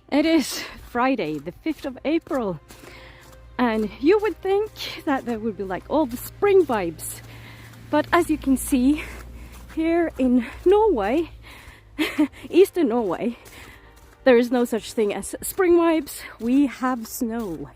It is Friday, the 5th of April, and you would think that there would be like all the spring vibes, but as you can see here in Norway, eastern Norway, there is no such thing as spring vibes. We have snow.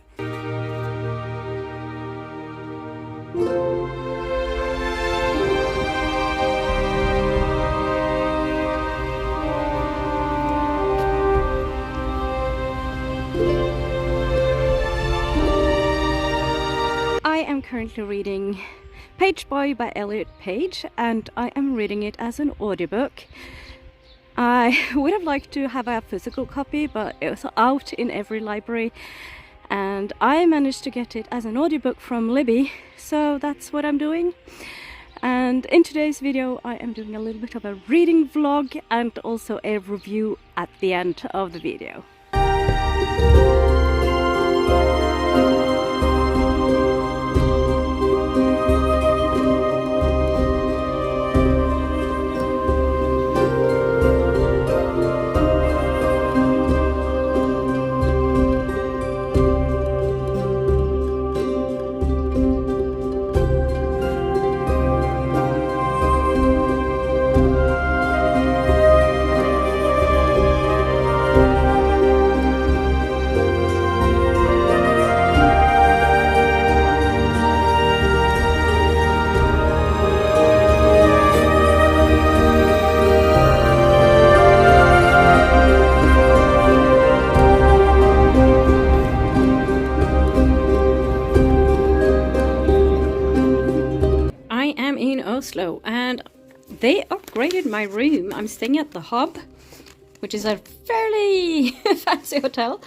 I am currently reading Pageboy by Elliot Page, and I am reading it as an audiobook. I would have liked to have a physical copy, but it was out in every library, and I managed to get it as an audiobook from Libby, so that's what I'm doing. And in today's video I am doing a little bit of a reading vlog and also a review at the end of the video. Oslo, and they upgraded my room. I'm staying at the Hub, which is a fairly fancy hotel,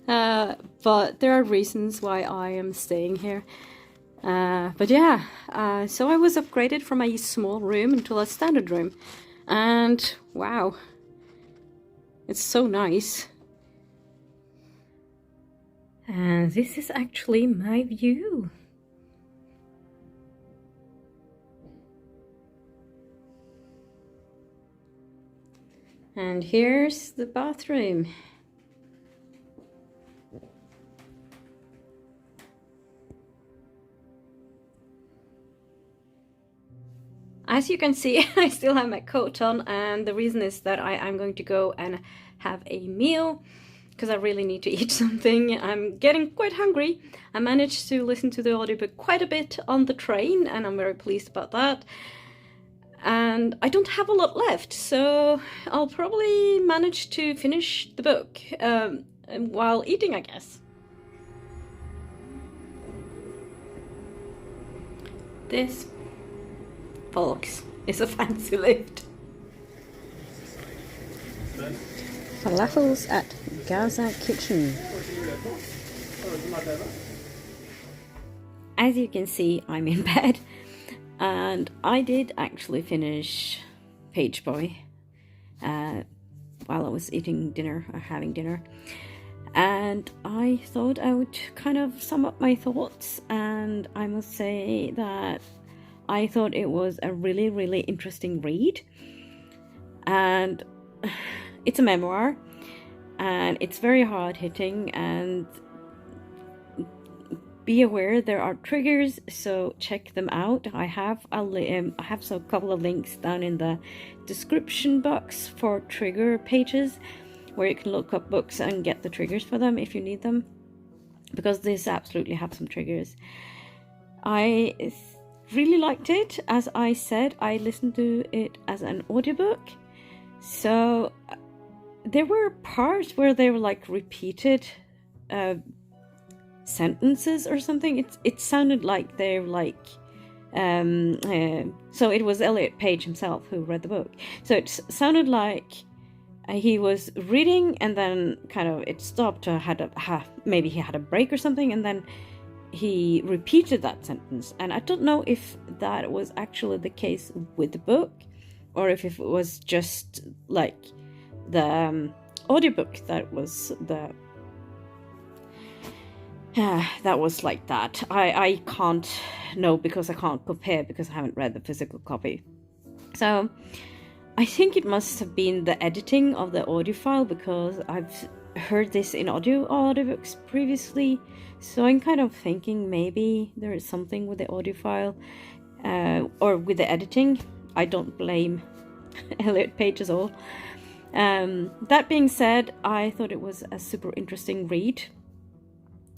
but there are reasons why I am staying here. But yeah, so I was upgraded from a small room into a standard room, and wow, it's so nice. And this is actually my view. And here's the bathroom. As you can see, I still have my coat on, and the reason is that I'm going to go and have a meal because I really need to eat something. I'm getting quite hungry. I managed to listen to the audiobook quite a bit on the train, and I'm very pleased about that. And I don't have a lot left, so I'll probably manage to finish the book while eating, I guess. This, folks, is a fancy lift. Falafels at Gaza Kitchen. As you can see, I'm in bed. And I did actually finish Pageboy while I was eating dinner or having dinner. And I thought I would kind of sum up my thoughts. And I must say that I thought it was a really, really interesting read. And it's a memoir. And it's very hard hitting. And be aware there are triggers, so check them out. I have a couple of links down in the description box for trigger pages where you can look up books and get the triggers for them if you need them, because this absolutely have some triggers. I really liked it. As I said, I listened to it as an audiobook, so there were parts where they were like repeated sentences or something. It sounded like they're like so it was Elliot Page himself who read the book, so it sounded like he was reading and then kind of it stopped, maybe he had a break or something, and then he repeated that sentence. And I don't know if that was actually the case with the book or if it was just like the audiobook that was the that was like that. I can't know because I can't compare because I haven't read the physical copy. So I think it must have been the editing of the audio file, because heard this in audiobooks previously, so I'm kind of thinking maybe there is something with the audio file or with the editing. I don't blame Elliot Page at all. That being said, I thought it was a super interesting read.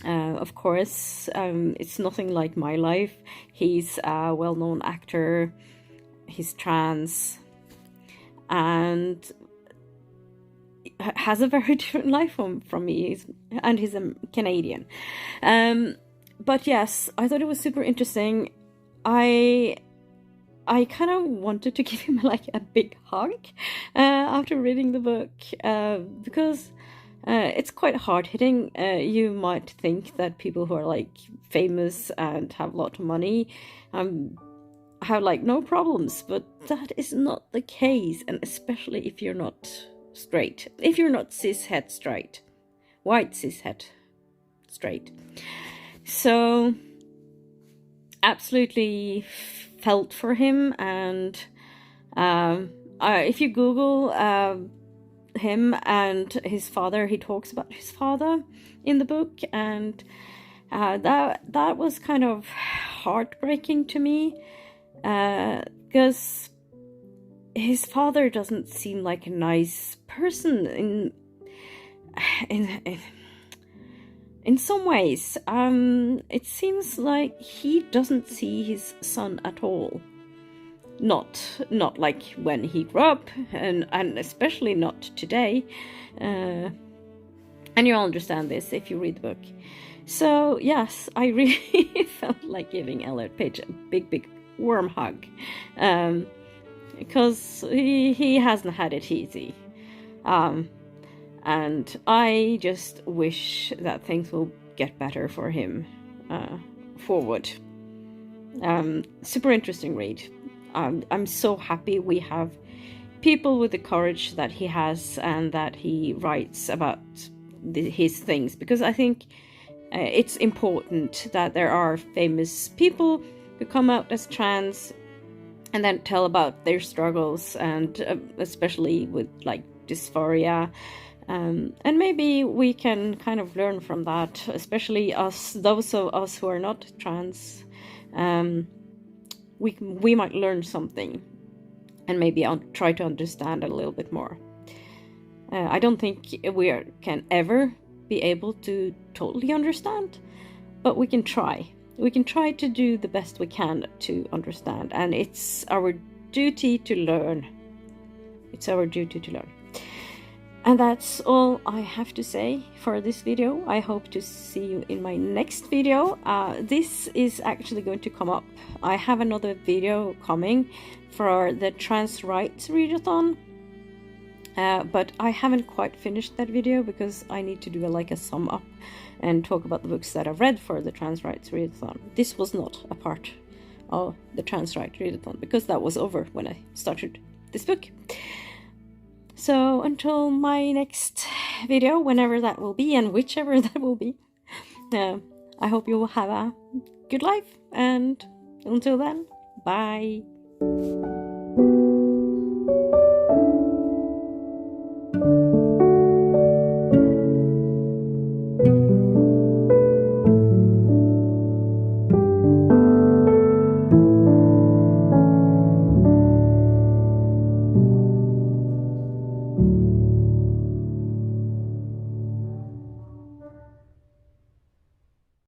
Of course, it's nothing like my life. He's a well-known actor, he's trans, and has a very different life from me, and he's a Canadian. But yes, I thought it was super interesting. I kind of wanted to give him like a big hug after reading the book, because it's quite hard-hitting. You might think that people who are like famous and have a lot of money have like no problems, but that is not the case, and especially if you're not straight, if you're not cishet straight, white cishet straight. So absolutely felt for him, and if you Google him and his father, he talks about his father in the book, and that was kind of heartbreaking to me, because his father doesn't seem like a nice person in some ways. It seems like he doesn't see his son at all. Not like when he grew up, and especially not today. And you'll understand this if you read the book. So yes, I really felt like giving Elliot Page a big warm hug, because he hasn't had it easy. And I just wish that things will get better for him forward. Super interesting read. I'm so happy we have people with the courage that he has, and that he writes about his things, because I think it's important that there are famous people who come out as trans and then tell about their struggles, and especially with like dysphoria. And maybe we can kind of learn from that, especially those of us who are not trans. We might learn something, and maybe I'll try to understand a little bit more. I don't think we can ever be able to totally understand, but we can try. We can try to do the best we can to understand, and it's our duty to learn. It's our duty to learn. And that's all I have to say for this video. I hope to see you in my next video. This is actually going to come up. I have another video coming for the trans rights readathon, but I haven't quite finished that video because I need to do a sum up and talk about the books that I've read for the trans rights readathon. This was not a part of the trans rights readathon because that was over when I started this book. So until my next video, whenever that will be and whichever that will be, I hope you will have a good life, and until then, bye.